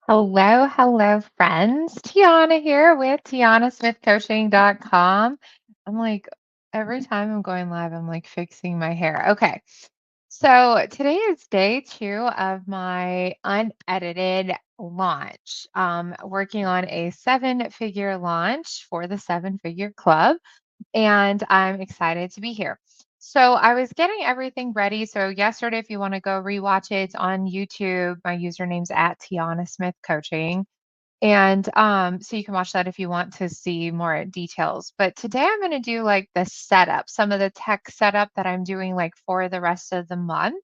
Hello, hello, friends. Tiana here with TianaSmithCoaching.com. I'm like, every time I'm going live, I'm like fixing my hair. Okay. So today is day two of my unedited launch. Working on a seven-figure launch for the seven-figure club and I'm excited to be here. So I was getting everything ready. So yesterday, if you want to go rewatch it, it's on YouTube. My username's at Tiana Smith Coaching. And so you can watch that if you want to see more details. But today I'm going to do like the setup, some of the tech setup that I'm doing like for the rest of the month.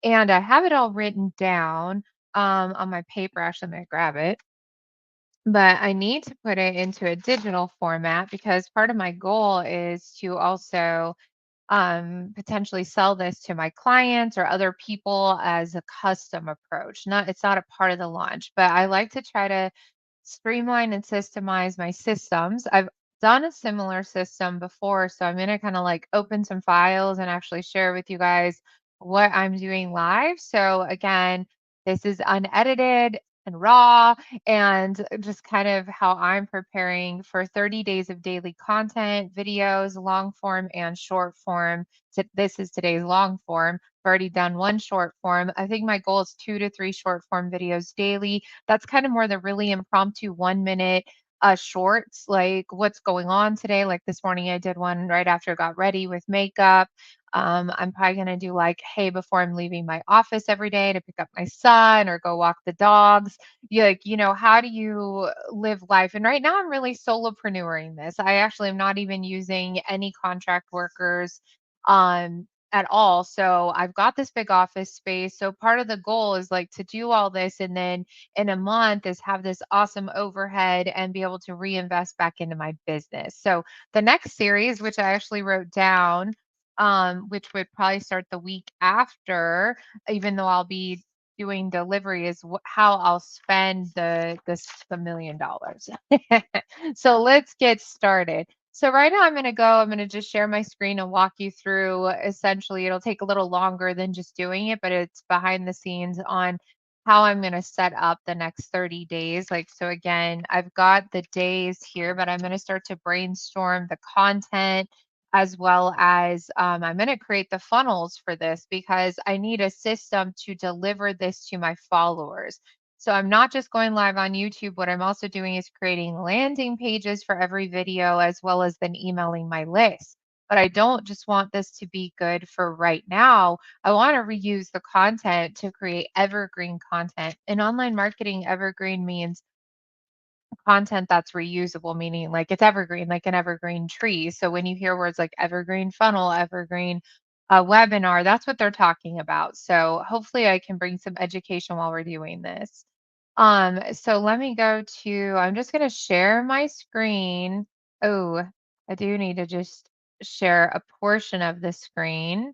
And I have it all written down on my paper. Actually, I'm going to grab it, but I need to put it into a digital format because part of my goal is to also potentially sell this to my clients or other people as a custom approach. It's not a part of the launch, but I like to try to streamline and systemize my systems. I've done a similar system before, so I'm going to kind of like open some files and actually share with you guys what I'm doing live. So again, this is unedited and raw and just kind of how I'm preparing for 30 days of daily content, videos, long form and short form. So this is today's long form. I've already done one short form. I think my goal is 2 to 3 short form videos daily. That's kind of more the really impromptu 1 minute shorts, like what's going on today. Like this morning, I did one right after I got ready with makeup. I'm probably going to do like, hey, before I'm leaving my office every day to pick up my son or go walk the dogs. You like, how do you live life? And right now, I'm really solopreneuring this. I actually am not even using any contract workers. At all. So I've got this big office space. So part of the goal is like to do all this and then in a month is have this awesome overhead and be able to reinvest back into my business. So the next series, which I actually wrote down, which would probably start the week after, even though I'll be doing delivery, is how I'll spend the $1 million. So let's get started. So right now I'm going to just share my screen and walk you through essentially it'll take a little longer than just doing it, but it's behind the scenes on how I'm going to set up the next 30 days. Like, so again, I've got the days here, but I'm going to start to brainstorm the content as well as I'm going to create the funnels for this because I need a system to deliver this to my followers. So I'm not just going live on YouTube. What I'm also doing is creating landing pages for every video as well as then emailing my list. But I don't just want this to be good for right now. I want to reuse the content to create evergreen content. In online marketing, evergreen means content that's reusable, meaning like it's evergreen, like an evergreen tree. So when you hear words like evergreen funnel, evergreen webinar, that's what they're talking about. So hopefully I can bring some education while we're doing this. So let me go to, I'm just going to share my screen. Oh, I do need to just share a portion of the screen.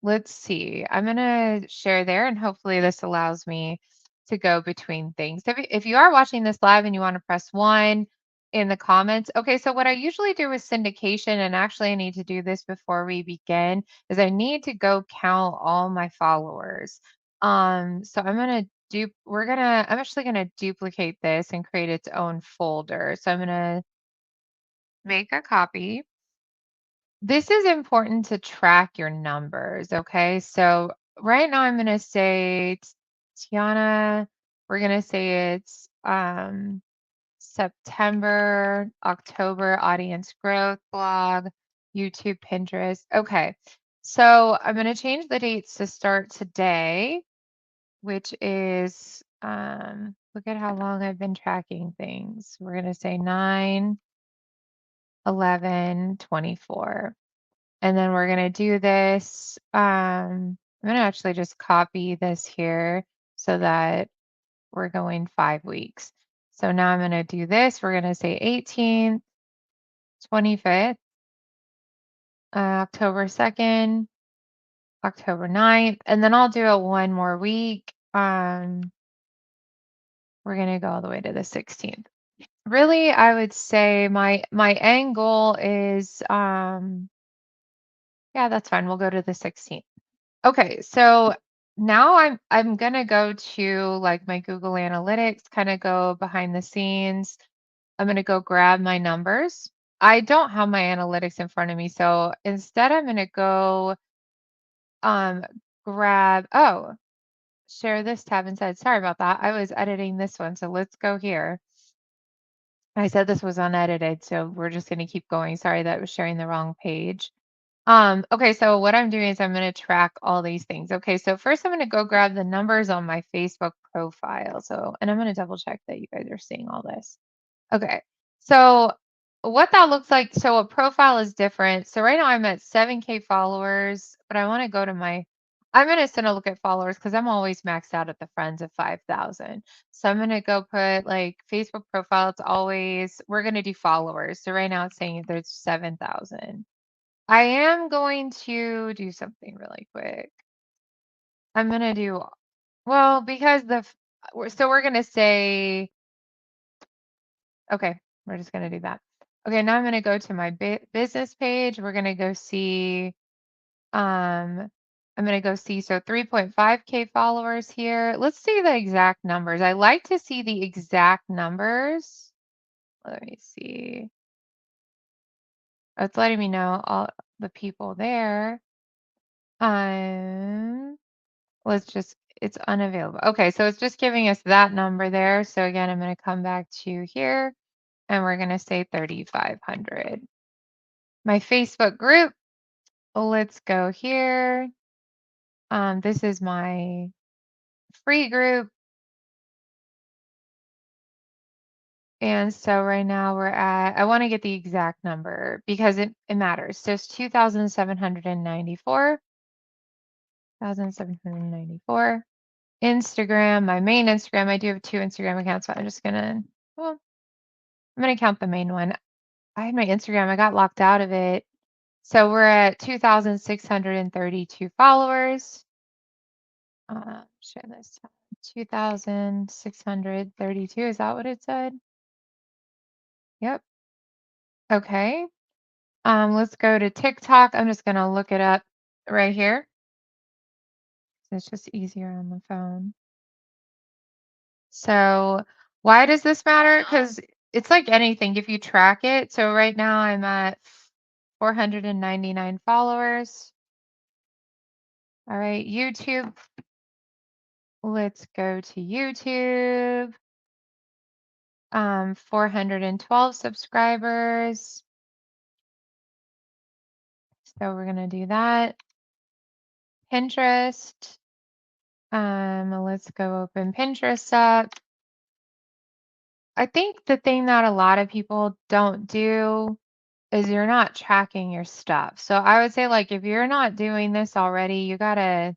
Let's see. I'm going to share there and hopefully this allows me to go between things. If you are watching this live and you want to press one in the comments. Okay, so what I usually do with syndication, and actually I need to do this before we begin, is I need to go count all my followers. So I'm actually gonna duplicate this and create its own folder. So I'm gonna make a copy. This is important to track your numbers, okay? So right now I'm gonna say Tiana, we're gonna say it's September, October audience growth blog, YouTube, Pinterest. Okay. So I'm gonna change the dates to start today, which is look at how long I've been tracking things. We're gonna say 9/11/24. And then we're going to do this. I'm going to actually just copy this here so that we're going 5 weeks. So now I'm going to do this. We're going to say 18th, 25th, October 2nd, October 9th, and then I'll do it one more week. We're going to go all the way to the 16th. Really, I would say my end goal is yeah, that's fine. We'll go to the 16th. Okay, so now I'm gonna go to like my Google Analytics, kind of go behind the scenes. I'm gonna go grab my numbers. I don't have my analytics in front of me, so instead I'm gonna go um grab share this tab instead. Sorry about that. I was editing this one, so let's go here. I said this was unedited, so we're just gonna keep going. Sorry that I was sharing the wrong page. Okay, so what I'm doing is I'm going to track all these things. Okay, so first I'm going to go grab the numbers on my Facebook profile. So, and I'm going to double check that you guys are seeing all this. Okay, so what that looks like, so a profile is different. So right now I'm at 7K followers, but I want to go to I'm going to send a look at followers because I'm always maxed out at the friends of 5,000. So I'm going to go put like Facebook profile. It's always, we're going to do followers. So right now it's saying there's 7,000. I am going to do something really quick. I'm going to do, well, because so we're going to say, okay, we're just going to do that. Okay, now I'm going to go to my business page. We're going to go see, I'm going to go see, so 3.5K followers here. Let's see the exact numbers. I like to see the exact numbers. Let me see. Oh, it's letting me know all the people there. Um, let's just, it's unavailable. Okay, so it's just giving us that number there. So again, I'm going to come back to here and we're going to say 3,500. My Facebook group, let's go here. This is my free group. And so right now I want to get the exact number because it matters. So it's 2,794, 2,794. Instagram, my main Instagram. I do have two Instagram accounts, so I'm just gonna, well, I'm gonna count the main one. I had my Instagram, I got locked out of it. So we're at 2,632 followers. Share this tab. 2,632. Is that what it said? Yep. Okay. Let's go to TikTok. I'm just gonna look it up right here. It's just easier on the phone. So why does this matter? Because it's like anything, if you track it. So right now I'm at 499 followers. All right, YouTube. Let's go to YouTube. 412 subscribers. So we're gonna do that. Pinterest. Let's go open Pinterest up. I think the thing that a lot of people don't do is you're not tracking your stuff. So I would say like if you're not doing this already, you gotta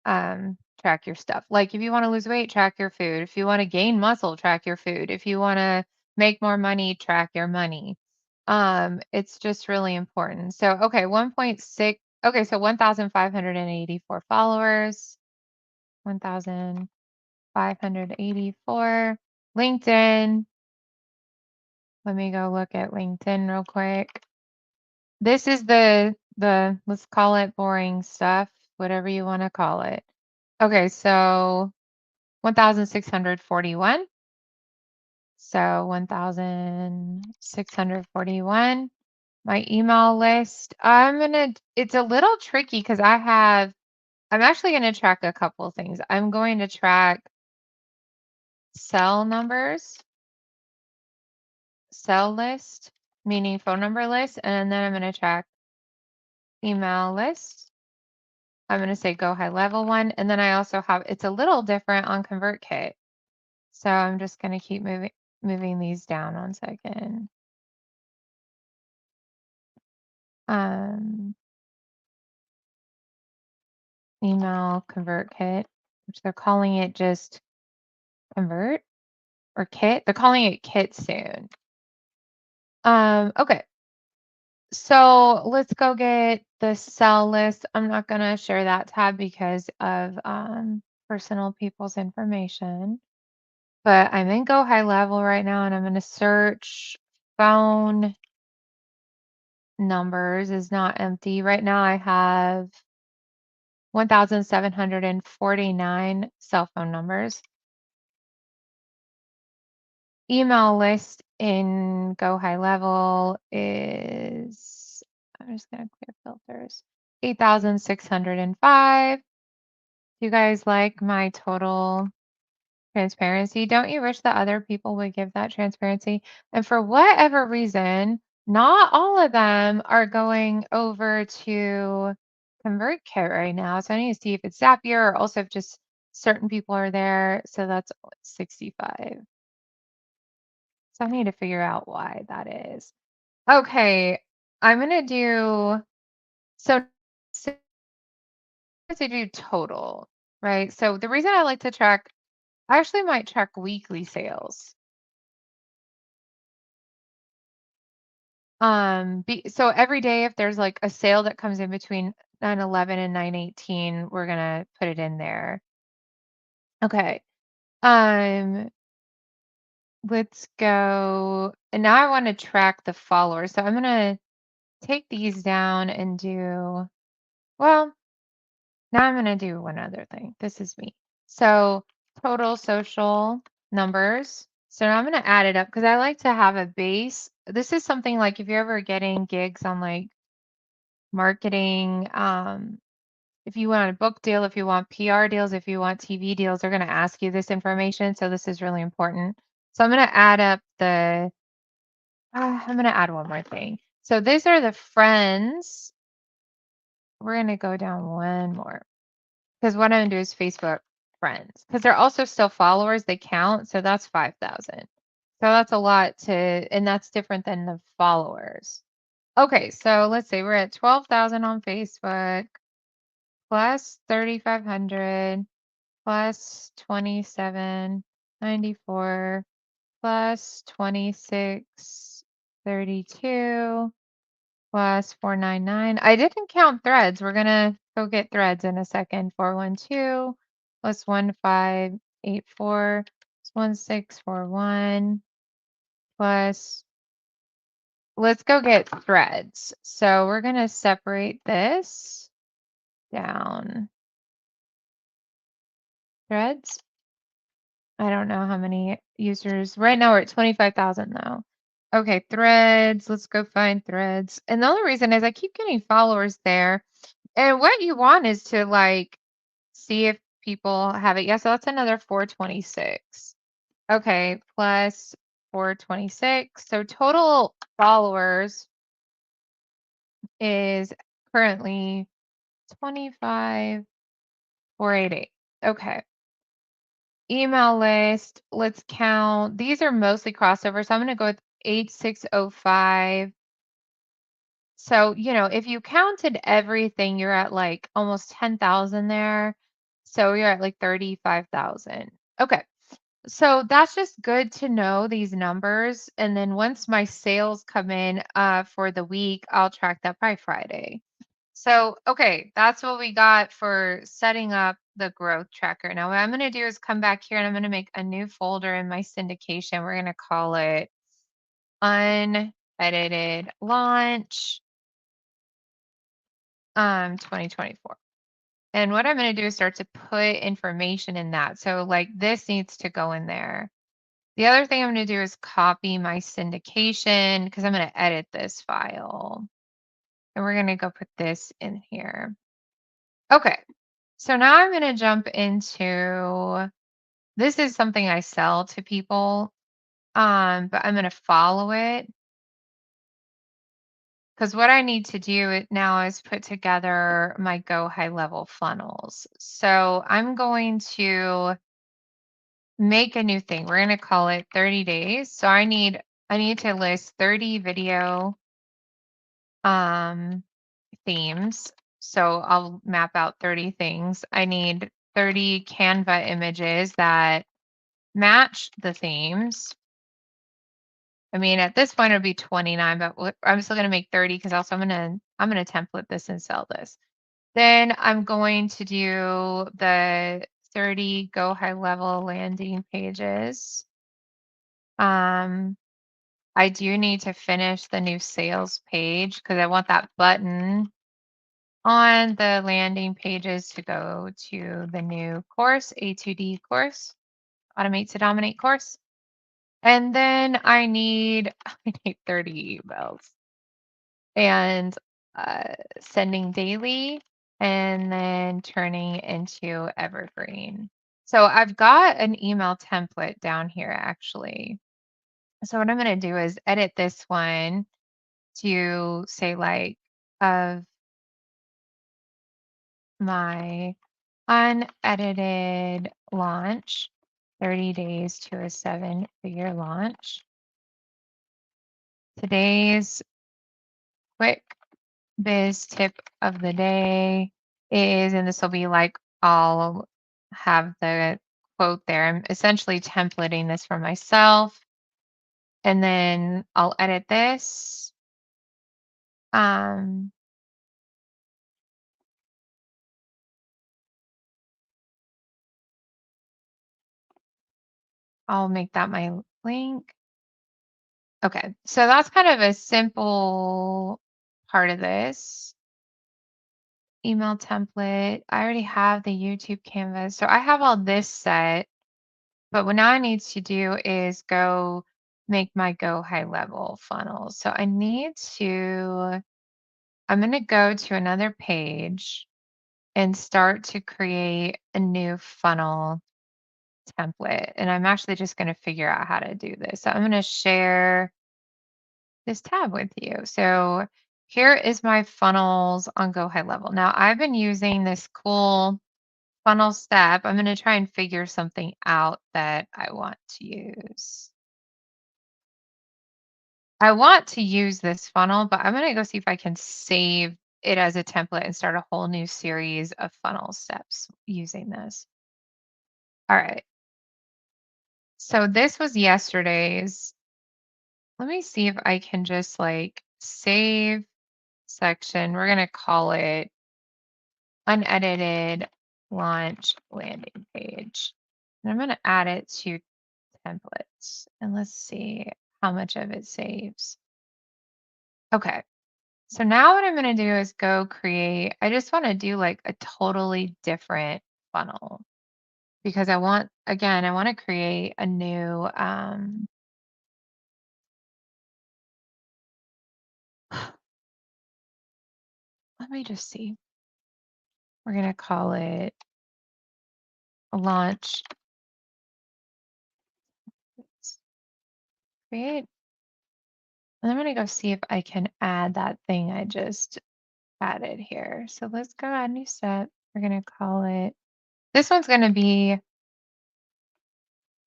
track your stuff. Like if you want to lose weight, track your food. If you want to gain muscle, track your food. If you want to make more money, track your money. It's just really important. So okay, 1.6, okay, so 1,584 followers, 1,584. LinkedIn. Let me go look at LinkedIn real quick. This is the let's call it boring stuff, whatever you want to call it. Okay, so 1,641. So 1,641. My email list. It's a little tricky because I'm actually gonna track a couple things. I'm going to track cell numbers, cell list, meaning phone number list, and then I'm gonna track email list. I'm gonna say go high level one, and then I also have, it's a little different on Convertkit. So I'm just gonna keep moving these down 1 second. Um, email Convertkit, which they're calling it just Convert or Kit. They're calling it Kit soon. Okay. So let's go get the cell list. I'm not gonna share that tab because of personal people's information. But I'm in Go High Level right now and I'm gonna search phone numbers is not empty. Right now I have 1,749 cell phone numbers. Email list in Go High Level is, I'm just going to clear filters, 8,605. Do you guys like my total transparency? Don't you wish that other people would give that transparency? And for whatever reason, not all of them are going over to ConvertKit right now. So I need to see if it's Zapier or also if just certain people are there. So that's 65. So I need to figure out why that is. Okay, I'm gonna do so to do total, right? So the reason I like to track, I actually might track weekly sales. So every day if there's like a sale that comes in between 9:11 and 9:18, we're gonna put it in there. Okay. Um, let's go. And now I want to track the followers. So I'm gonna take these down and do, well, now I'm gonna do one other thing. This is me. So total social numbers. So now I'm gonna add it up because I like to have a base. This is something like if you're ever getting gigs on like marketing, if you want a book deal, if you want PR deals, if you want TV deals, they're gonna ask you this information. So this is really important. So I'm gonna add up I'm gonna add one more thing. So these are the friends. We're gonna go down one more. Because what I'm gonna do is Facebook friends. Because they're also still followers, they count. So that's 5,000. So that's a lot and that's different than the followers. Okay, so let's say we're at 12,000 on Facebook plus 3,500 plus 2794 plus 2632 plus 499. I didn't count threads. We're gonna go get threads in a second. 412 plus 1584 plus 1641 plus, let's go get threads. So we're gonna separate this down. Threads. I don't know how many users. Right now we're at 25,000 though. Okay, threads. Let's go find threads. And the only reason is I keep getting followers there. And what you want is to like see if people have it. Yeah, so that's another 426. Okay, plus 426. So total followers is currently 25,488. Okay. Email list, let's count. These are mostly crossover, so I'm going to go with 8605. So, if you counted everything, you're at like almost 10,000 there. So you're at like 35,000. Okay. So that's just good to know these numbers. And then once my sales come in for the week, I'll track that by Friday. So, okay, that's what we got for setting up the growth tracker. Now, what I'm going to do is come back here and I'm going to make a new folder in my syndication. We're going to call it Unedited Launch 2024. And what I'm going to do is start to put information in that. So, like, this needs to go in there. The other thing I'm going to do is copy my syndication because I'm going to edit this file. And we're going to go put this in here. Okay. So now I'm going to jump into, this is something I sell to people, but I'm going to follow it because what I need to do now is put together my Go High Level funnels. So I'm going to make a new thing. We're going to call it 30 days. So I need to list 30 video themes. So I'll map out 30 things. I need 30 Canva images that match the themes. I mean, at this point it'll be 29, but I'm still gonna make 30 because also I'm gonna template this and sell this. Then I'm going to do the 30 Go High Level landing pages. I do need to finish the new sales page because I want that button on the landing pages to go to the new course, A2D course, Automate to Dominate course. And then I need I need 30 emails and sending daily and then turning into evergreen. So I've got an email template down here actually. So what I'm going to do is edit this one to say like of my unedited launch, 30 days to a seven-figure launch. Today's quick biz tip of the day is, and this will be like, I'll have the quote there. I'm essentially templating this for myself. And then I'll edit this. Um, I'll make that my link. Okay, so that's kind of a simple part of this. Email template. I already have the YouTube Canvas. So I have all this set. But what now I need to do is go make my go high level funnel. So I'm going to go to another page and start to create a new funnel template. And I'm actually just going to figure out how to do this. So I'm going to share this tab with you. So here is my funnels on go high level. Now I've been using this cool funnel step. I'm going to try and figure something out that I want to use. I want to use this funnel, but I'm going to go see if I can save it as a template and start a whole new series of funnel steps using this. All right. So this was yesterday's. Let me see if I can just like save section. We're going to call it unedited launch landing page. And I'm going to add it to templates and let's see how much of it saves. Okay. So now what I'm going to do is go create, I just want to do like a totally different funnel because I want to create a new, let me just see. We're going to call it launch create. And I'm going to go see if I can add that thing I just added here. So let's go add new step. We're going to call it, this one's going to be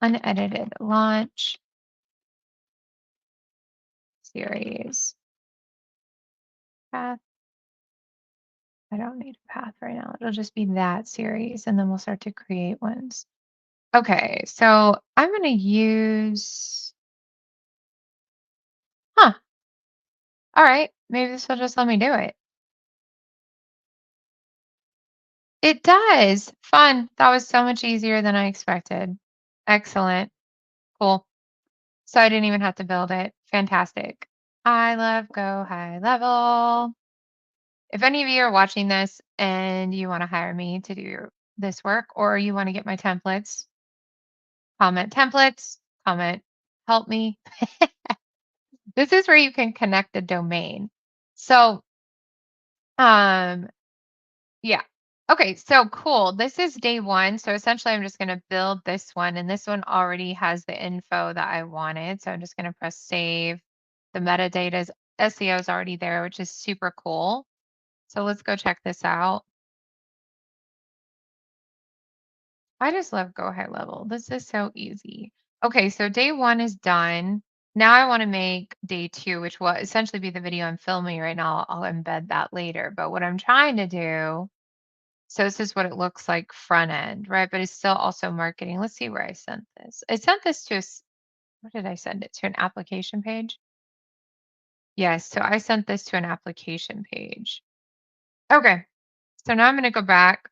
unedited launch series path. I don't need a path right now. It'll just be that series, and then we'll start to create ones. Okay, so I'm going to use, huh, all right, maybe this will just let me do it. It does. Fun. That was so much easier than I expected. Excellent. Cool. So I didn't even have to build it. Fantastic. I love Go High Level. If any of you are watching this and you want to hire me to do this work or you want to get my templates, comment templates, comment help me. This is where you can connect a domain. So, um, yeah. Okay, so cool. This is day one. So essentially I'm just going to build this one and this one already has the info that I wanted. So I'm just going to press save. The metadata's SEO is already there, which is super cool. So let's go check this out. I just love Go High Level. This is so easy. Okay, so day one is done. Now I want to make day two, which will essentially be the video I'm filming right now. I'll embed that later. But what I'm trying to do, so this is what it looks like front end, right? But it's still also marketing. Let's see where I sent this. I sent this to where did I send it? To an application page? Yes, so I sent this to an application page. Okay, so now I'm going to go back.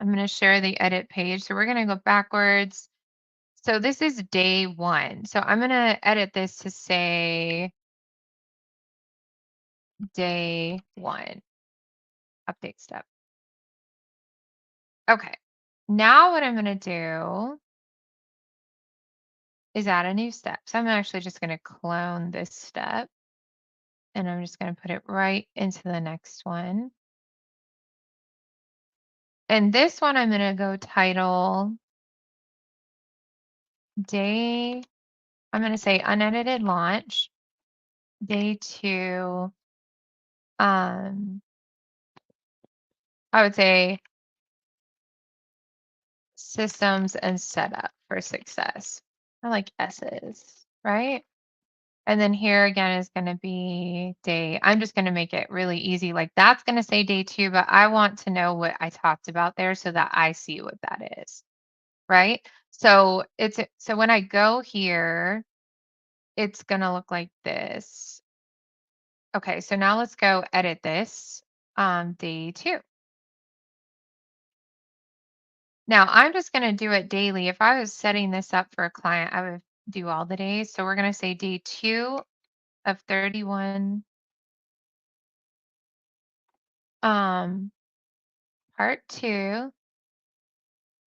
I'm going to share the edit page. So we're going to go backwards. So this is day one. So I'm going to edit this to say day one. update step. Okay. Now what I'm going to do is add a new step. So I'm actually just going to clone this step and I'm just going to put it right into the next one. And this one I'm going to go title day, I'm going to say unedited launch, day 2. I would say systems and setup for success. I like S's, right? And then here again is going to be day. I'm just going to make it really easy. Like that's going to say day 2, but I want to know what I talked about there so that I see what that is, right? So when I go here, it's going to look like this. Okay, so now let's go edit this day 2. Now I'm just going to do it daily. If I was setting this up for a client, I would do all the days. So we're going to say day 2 of 31, um, part 2.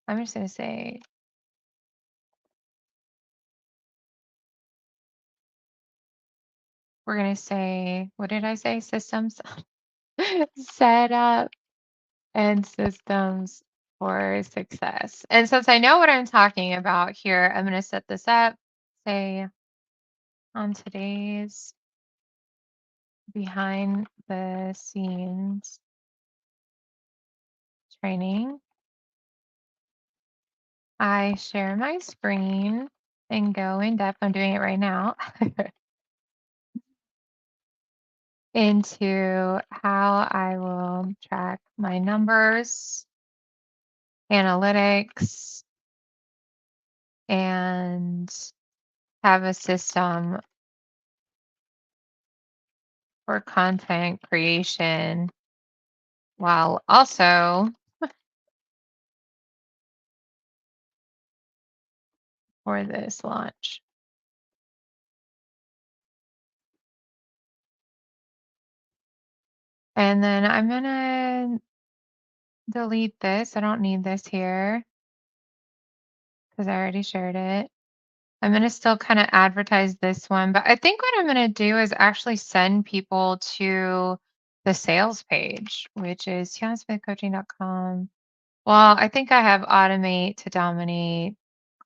I'm just going to say, we're going to say, what did I say? Systems, setup and systems for success. And since I know what I'm talking about here, I'm going to set this up, say on today's behind the scenes training, I share my screen and go in depth. I'm doing it right now into how I will track my numbers, analytics, and have a system for content creation while also for this launch. And then I'm going to delete this. I don't need this here because I already shared it. I'm going to still kind of advertise this one, but I think what I'm going to do is actually send people to the sales page, which is tianasmithcoaching.com. Well, I think I have automate to dominate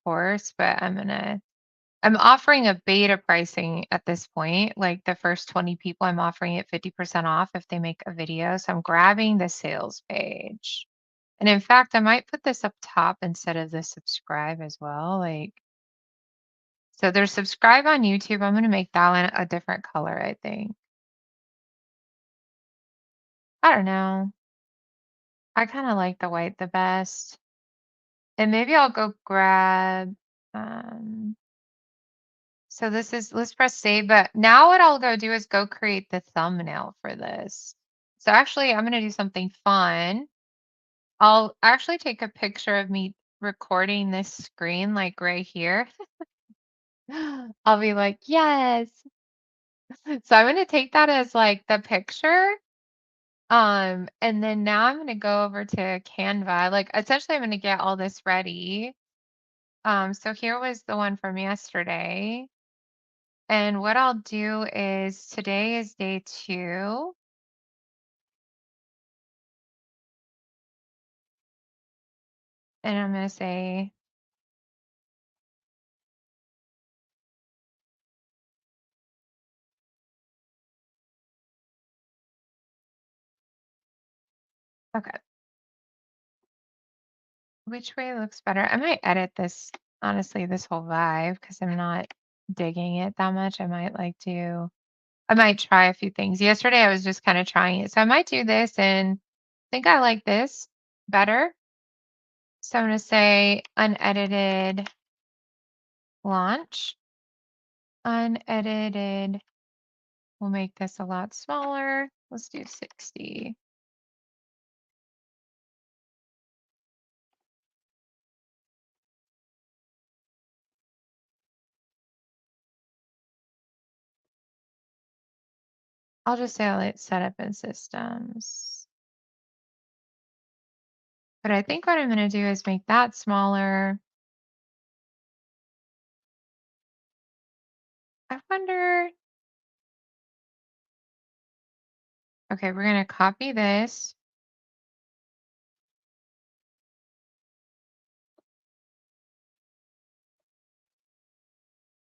course, but I'm offering a beta pricing at this point. Like the first 20 people, I'm offering it 50% off if they make a video. So I'm grabbing the sales page. And in fact, I might put this up top instead of the subscribe as well. So there's subscribe on YouTube. I'm going to make that one a different color, I think. I don't know. I kind of like the white the best. And maybe I'll go grab, um, so this is, let's press save. But now what I'll go do is go create the thumbnail for this. So actually, I'm going to do something fun. I'll actually take a picture of me recording this screen like right here. I'll be like, yes. So I'm going to take that as like the picture. And then now I'm going to go over to Canva. Like essentially I'm going to get all this ready. So here was the one from yesterday. And what I'll do is today is day 2. And I'm going to say, okay, which way looks better? I might edit this, honestly, this whole vibe because I'm not digging it that much. I might try a few things. Yesterday I was just kind of trying it. So I might do this and I think I like this better. So I'm going to say unedited launch. Unedited. We'll make this a lot smaller. Let's do 60. I'll just say I'll hit setup and systems. But I think what I'm going to do is make that smaller. I wonder. Okay, we're going to copy this.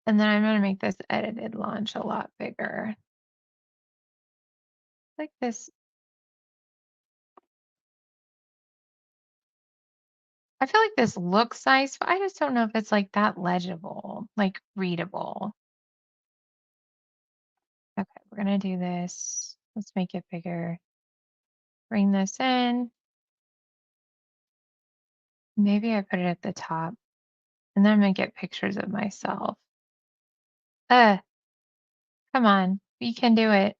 And then I'm going to make this edited launch a lot bigger. Like this. I feel like this looks nice, but I just don't know if it's like that legible, like readable. Okay, we're going to do this. Let's make it bigger. Bring this in. Maybe I put it at the top. And then I'm going to get pictures of myself. Uh, Come on. You can do it.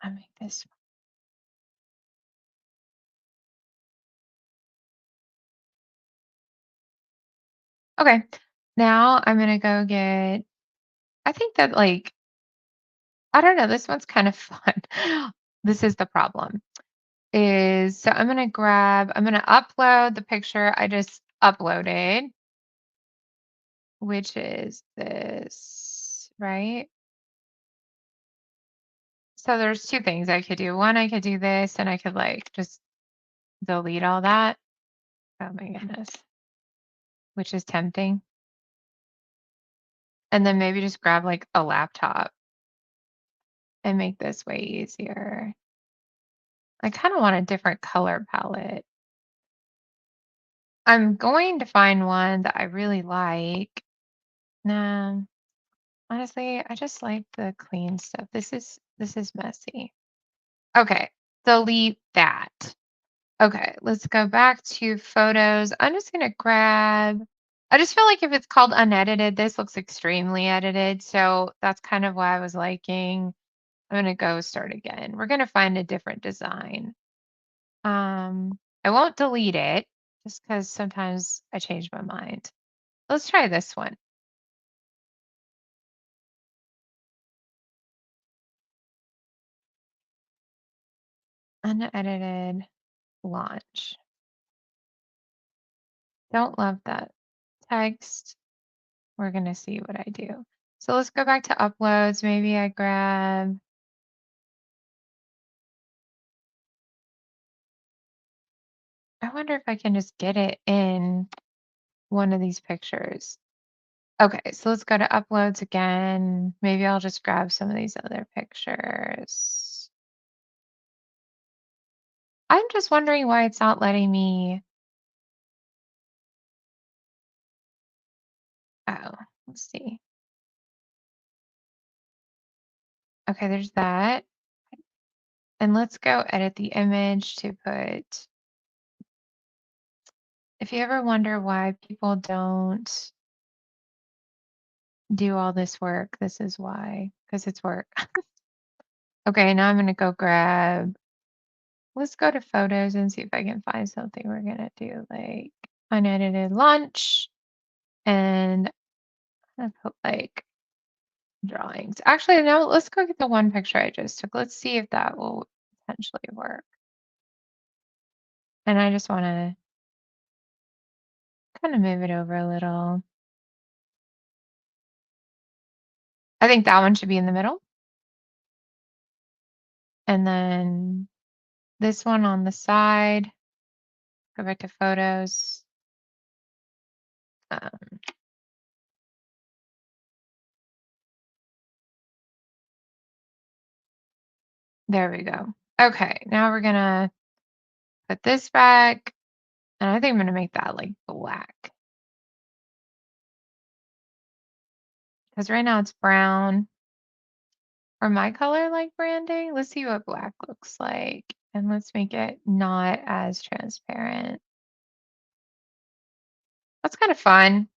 I'll make this. Okay. Now I'm going to go get, I think that like, I don't know, this one's kind of fun. This is the problem. So I'm going to upload the picture I just uploaded, which is this, right? So there's two things I could do. One, I could do this and I could like just delete all that. Oh my goodness, which is tempting. And then maybe just grab like a laptop and make this way easier. I kind of want a different color palette. I'm going to find one that I really like. Nah, honestly, I just like the clean stuff. This is messy. Okay, delete that. Okay, let's go back to photos. I'm just gonna grab, I just feel like if it's called unedited, this looks extremely edited. So that's kind of why I was liking. I'm gonna go start again. We're gonna find a different design. I won't delete it just because sometimes I change my mind. Let's try this one. Unedited launch. Don't love that text. We're going to see what I do. So let's go back to uploads. Maybe I grab, I wonder if I can just get it in one of these pictures. Okay, so let's go to uploads again. Maybe I'll just grab some of these other pictures. I'm just wondering why it's not letting me. Oh, let's see. Okay, there's that. And let's go edit the image to put, if you ever wonder why people don't do all this work, this is why, because it's work. Okay, now I'm going to go grab, let's go to photos and see if I can find something we're going to do like unedited launch and I'm gonna put like drawings. Actually, no, let's go get the one picture I just took. Let's see if that will potentially work. And I just want to kind of move it over a little. I think that one should be in the middle. And then this one on the side, go back to photos. Um, there we go. Okay, now we're gonna put this back. And I think I'm gonna make that like black. Because right now it's brown. Or my color like branding. Let's see what black looks like. And let's make it not as transparent. That's kind of fun.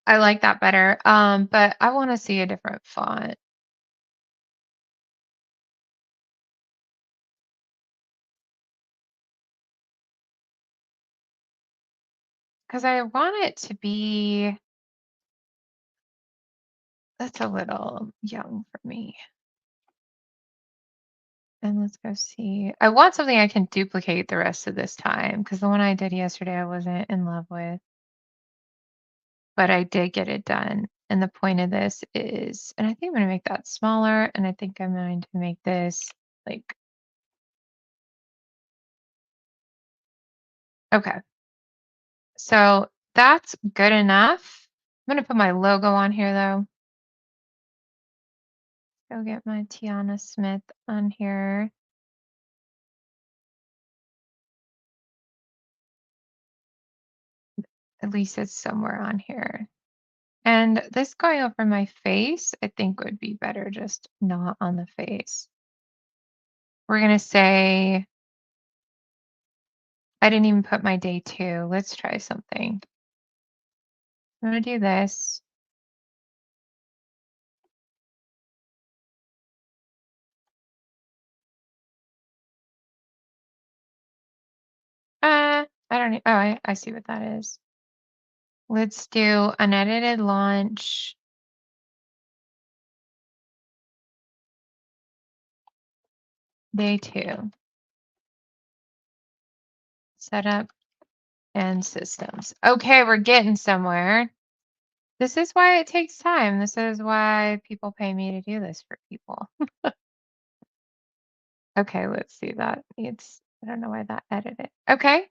I like that better. But I want to see a different font. Because I want it to be, that's a little young for me. And let's go see. I want something I can duplicate the rest of this time because the one I did yesterday I wasn't in love with, but I did get it done. And the point of this is, and I think I'm going to make that smaller, and I think I'm going to make this like, okay. So that's good enough. I'm going to put my logo on here though. Go get my Tiana Smith on here. At least it's somewhere on here. And this going over my face, I think would be better just not on the face. We're going to say, I didn't even put my day 2. Let's try something. I'm going to do this. I don't know. Oh, I see what that is. Let's do unedited launch. Day 2. Setup and systems. Okay, we're getting somewhere. This is why it takes time. This is why people pay me to do this for people. Okay, let's see. That needs, I don't know why that edited. Okay,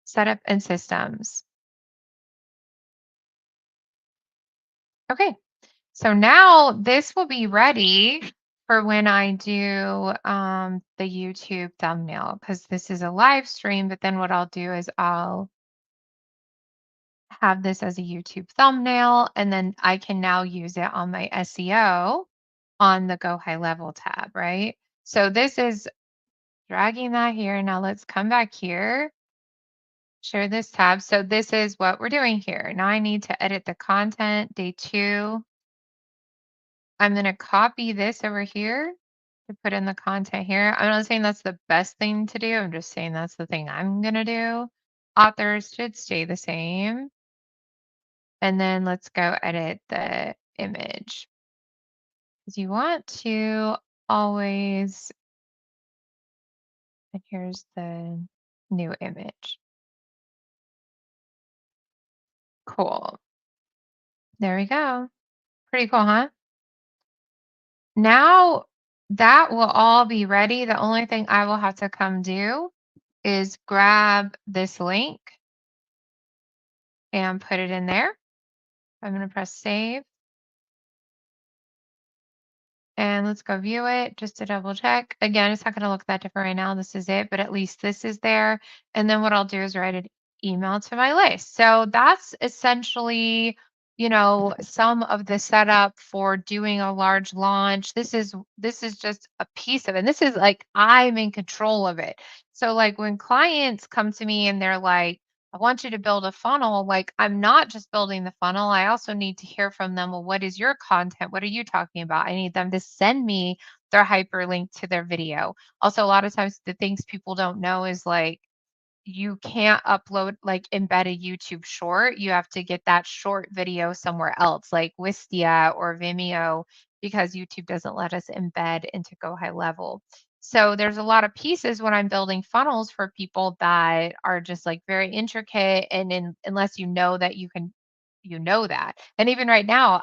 setup and systems. Okay, so now this will be ready for when I do the YouTube thumbnail because this is a live stream. But then what I'll do is I'll have this as a YouTube thumbnail, and then I can now use it on my SEO on the Go High Level tab, right? So this is dragging that here. Now let's come back here, share this tab. So this is what we're doing here. Now I need to edit the content, day 2. I'm going to copy this over here to put in the content here. I'm not saying that's the best thing to do. I'm just saying that's the thing I'm going to do. Authors should stay the same. And then let's go edit the image. Because you want to always, and here's the new image. Cool. There we go. Pretty cool, huh? Now that will all be ready. The only thing I will have to come do is grab this link and put it in there. I'm going to press save. And let's go view it just to double check. Again, it's not going to look that different right now. This is it, but at least this is there. And then what I'll do is write an email to my list. So that's essentially, some of the setup for doing a large launch. This is just a piece of it. And this is like I'm in control of it. So like when clients come to me and they're like, I want you to build a funnel. Like, I'm not just building the funnel. I also need to hear from them. Well, what is your content? What are you talking about? I need them to send me their hyperlink to their video. Also, a lot of times the things people don't know is like, you can't upload like embed a YouTube short. You have to get that short video somewhere else, like Wistia or Vimeo, because YouTube doesn't let us embed into Go High Level. So there's a lot of pieces when I'm building funnels for people that are just like very intricate, and unless you know that you know that. And even right now,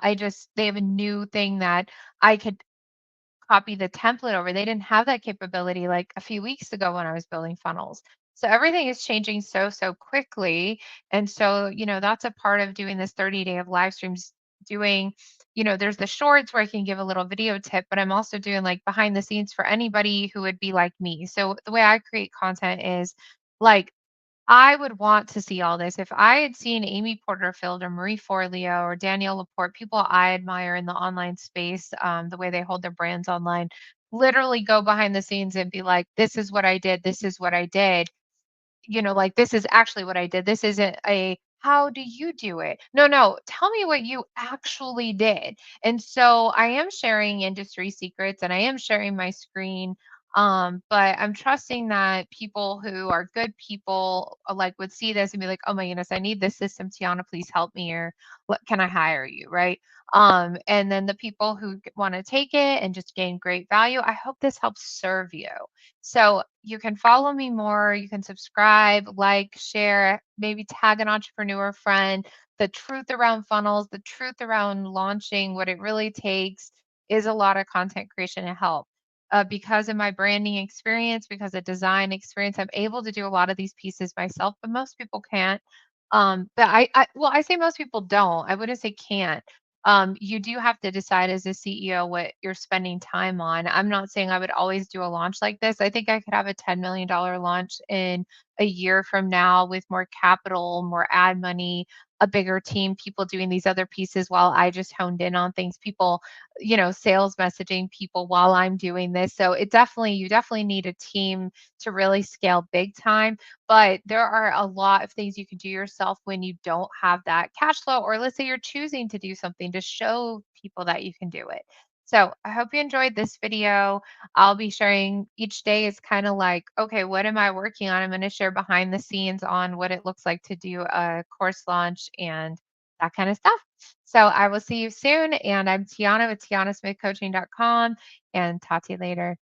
they have a new thing that I could copy the template over. They didn't have that capability like a few weeks ago when I was building funnels. So everything is changing so quickly. And so, that's a part of doing this 30-day of live streams, doing, there's the shorts where I can give a little video tip, but I'm also doing like behind the scenes for anybody who would be like me. So the way I create content is like I would want to see all this. If I had seen Amy Porterfield or Marie Forleo or Danielle Laporte, people I admire in the online space, the way they hold their brands online, literally go behind the scenes and be like, this is what I did. This is what I did. Like this is actually what I did. This isn't a how do you do it? No, no, tell me what you actually did. And so I am sharing industry secrets and I am sharing my screen. But I'm trusting that people who are good people like would see this and be like, oh my goodness, I need this system, Tiana, please help me, or what can I hire you, right? And then the people who want to take it and just gain great value, I hope this helps serve you. So you can follow me more, you can subscribe, like, share, maybe tag an entrepreneur friend. The truth around funnels, the truth around launching, what it really takes is a lot of content creation to help. Because of my branding experience, because of design experience, I'm able to do a lot of these pieces myself, but most people can't. But well, I say most people don't. I wouldn't say can't. You do have to decide as a CEO what you're spending time on. I'm not saying I would always do a launch like this. I think I could have a $10 million launch in a year from now with more capital, more ad money, a bigger team, people doing these other pieces while I just honed in on things, people, sales messaging people while I'm doing this. So you definitely need a team to really scale big time. But there are a lot of things you can do yourself when you don't have that cash flow, or let's say you're choosing to do something to show people that you can do it. So I hope you enjoyed this video. I'll be sharing each day is kind of like, okay, what am I working on? I'm going to share behind the scenes on what it looks like to do a course launch and that kind of stuff. So I will see you soon. And I'm Tiana with tianasmithcoaching.com and talk to you later.